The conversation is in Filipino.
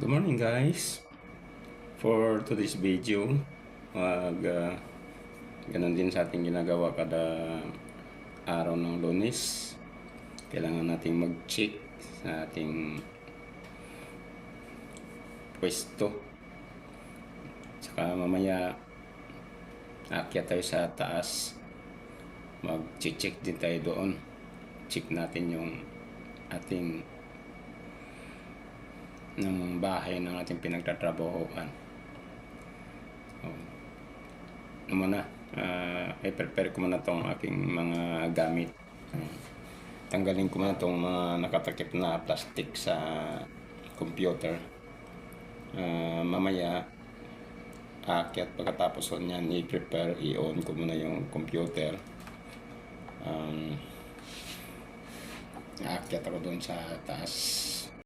Good morning guys. For today's video, ganun din sa ating ginagawa kada araw ng Lunes. Kailangan nating mag-check sa ating pwesto. Saka mamaya aakyat tayo sa taas. Mag-check din tayo doon. Check natin yung ating ng bahay ng ating pinagtatrabahoan. Muna, i-prepare ko muna itong aking mga gamit. Tanggalin ko muna itong mga nakatakip na plastic sa computer. Mamaya, aakyat pagkatapos ko niyan, i-prepare, i-on ko muna yung computer. Aakyat ako doon sa taas.